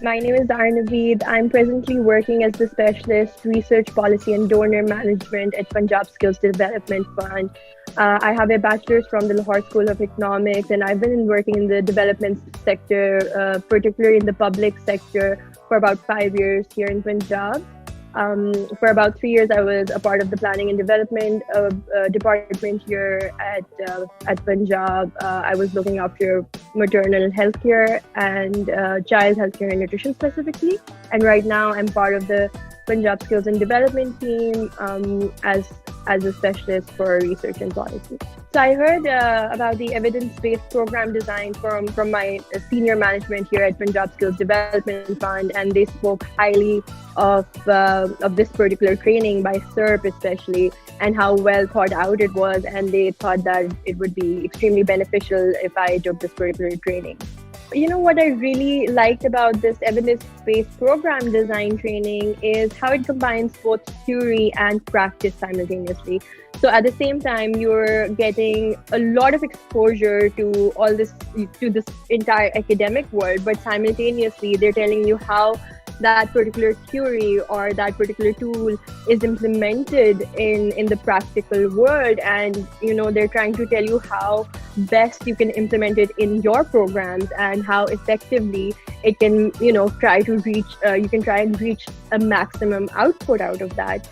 My name is Zara Naveed. I'm presently working as the Specialist Research Policy and Donor Management at Punjab Skills Development Fund. I have a bachelor's from the Lahore School of Economics, and I've been working in the development sector, particularly in the public sector, for about 5 years here in Punjab. For about 3 years, I was a part of the planning and development department here at Punjab. I was looking after maternal healthcare and child healthcare and nutrition specifically. And right now, I'm part of the Punjab Skills and Development team as a specialist for research and policy. So I heard about the evidence-based program design from my senior management here at Punjab Skills Development Fund, and they spoke highly of this particular training by CERP especially, and how well thought out it was, and they thought that it would be extremely beneficial if I took this particular training. You know, what I really liked about this evidence-based program design training is how it combines both theory and practice simultaneously. So at the same time, you're getting a lot of exposure to this entire academic world, but simultaneously they're telling you how that particular theory or that particular tool is implemented in the practical world. And they're trying to tell you how best you can implement it in your programs and how effectively it can try and reach a maximum output out of that.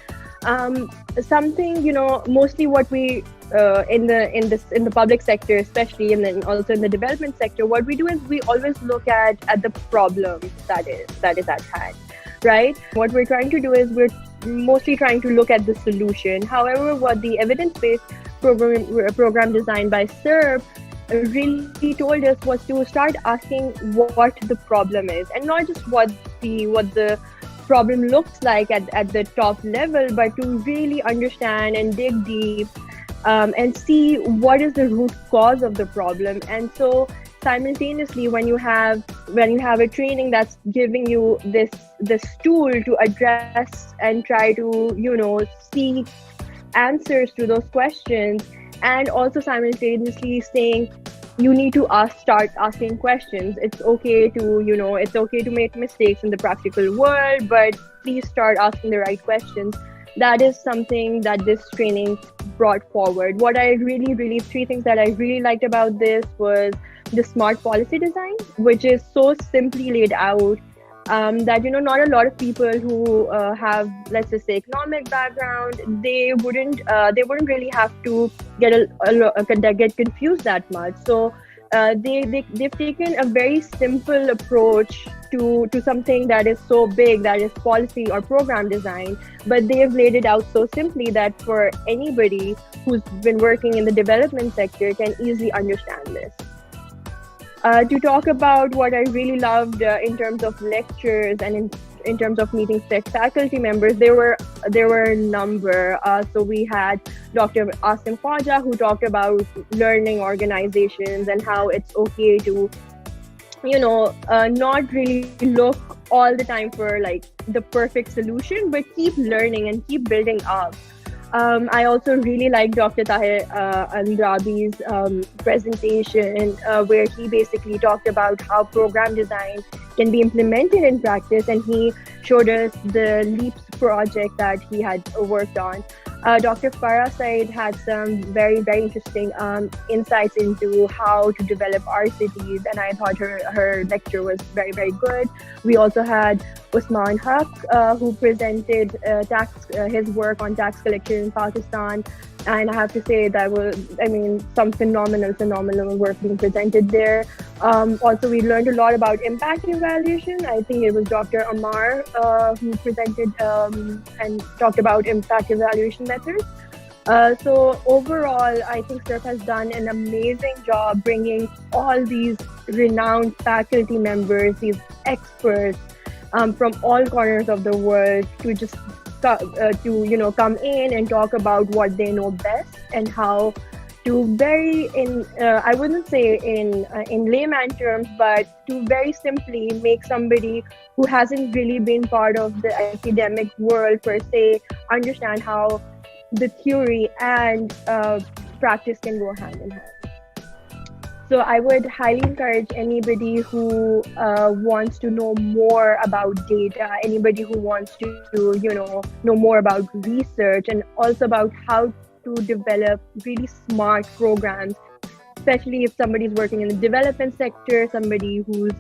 Mostly what we in the public sector especially, and then also in the development sector, what we do is we always look at the problem that is at hand, right? What we're trying to do is we're mostly trying to look at the solution. However, what the evidence-based program designed by CERP really told us was to start asking what the problem is, and not just what the problem looks like at the top level, but to really understand and dig deep and see what is the root cause of the problem. And so simultaneously, when you have a training that's giving you this tool to address and try to seek answers to those questions, and also simultaneously saying you need to start asking questions. It's okay to make mistakes in the practical world, but please start asking the right questions. That is something that this training brought forward. What I three things that I really liked about this was the smart policy design, which is so simply laid out that not a lot of people who have, let's just say, economic background, they wouldn't really have to get confused that much. So they've taken a very simple approach to something that is so big, that is policy or program design, but they have laid it out so simply that for anybody who's been working in the development sector can easily understand this. To talk about what I really loved in terms of lectures and in terms of meeting faculty members, there were a number. So we had Dr. Asim Khwaja, who talked about learning organizations and how it's okay to not really look all the time for like the perfect solution, but keep learning and keep building up. I also really liked Dr. Tahir Andrabi's presentation, where he basically talked about how program design can be implemented in practice, and he showed us the LEAPS project that he had worked on. Dr. Farah Said had some very, very interesting insights into how to develop our cities, and I thought her lecture was very, very good. We also had Usman Haq, who presented his work on tax collection in Pakistan. And I have to say that was, some phenomenal work being presented there. Also, we learned a lot about impact evaluation. I think it was Dr. Amar who presented and talked about impact evaluation methods. So overall, I think CERP has done an amazing job bringing all these renowned faculty members, these experts from all corners of the world to just come in and talk about what they know best, and how to I wouldn't say in layman terms, but to very simply make somebody who hasn't really been part of the academic world per se understand how the theory and practice can go hand in hand. So I would highly encourage anybody who wants to know more about data, anybody who wants to, know more about research and also about how to develop really smart programs, especially if somebody's working in the development sector, somebody who's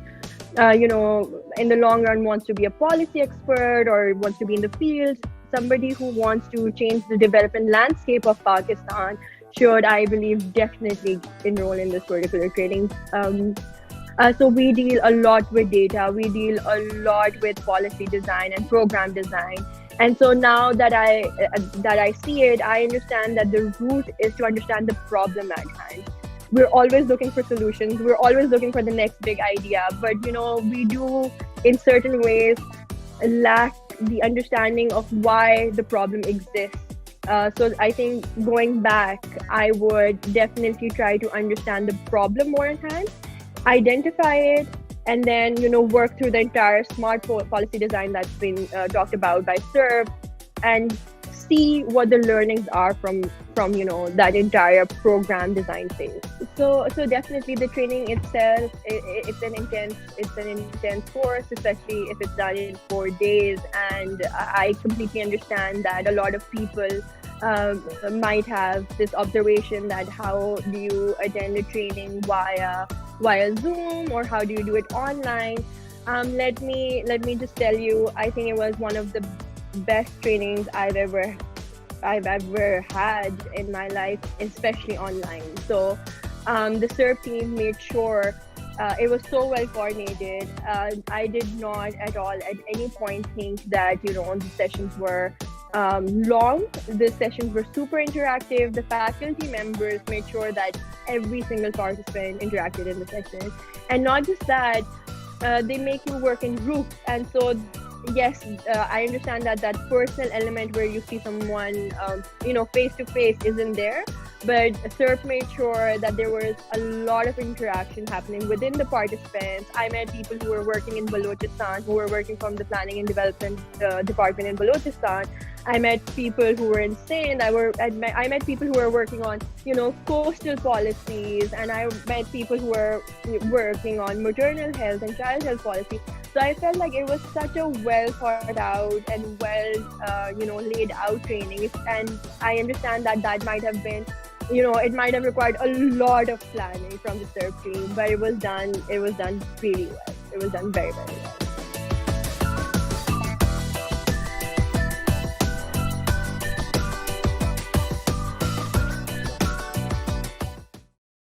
in the long run wants to be a policy expert or wants to be in the field, somebody who wants to change the development landscape of Pakistan should, I believe, definitely enroll in this particular training. So we deal a lot with data, we deal a lot with policy design and program design. And so now that I see it, I understand that the root is to understand the problem at hand. We're always looking for solutions. We're always looking for the next big idea. But, we do in certain ways lack the understanding of why the problem exists. So I think going back, I would definitely try to understand the problem more in hand, identify it, and then, work through the entire smart policy design that's been talked about by CERP, and see what the learnings are from that entire program design phase. So definitely the training itself, it's an intense course, especially if it's done in 4 days. And I completely understand that a lot of people might have this observation that how do you attend a training via Zoom, or how do you do it online? Let me just tell you, I think it was one of the best trainings I've ever had in my life, especially online. So the CERP team made sure it was so well coordinated. I did not at all at any point think that the sessions were long. The sessions were super interactive. The faculty members made sure that every single participant interacted in the session. And not just that, they make you work in groups. And so yes, I understand that personal element where you see someone, face to face isn't there. But CERP made sure that there was a lot of interaction happening within the participants. I met people who were working in Balochistan, who were working from the planning and development department in Balochistan. I met people who were in Sindh. I met people who were working on, coastal policies, and I met people who were working on maternal health and child health policy. So I felt like it was such a well thought out and well, laid out training. And I understand that might have been, it might have required a lot of planning from the CERP team, but it was done really well. It was done very, very well.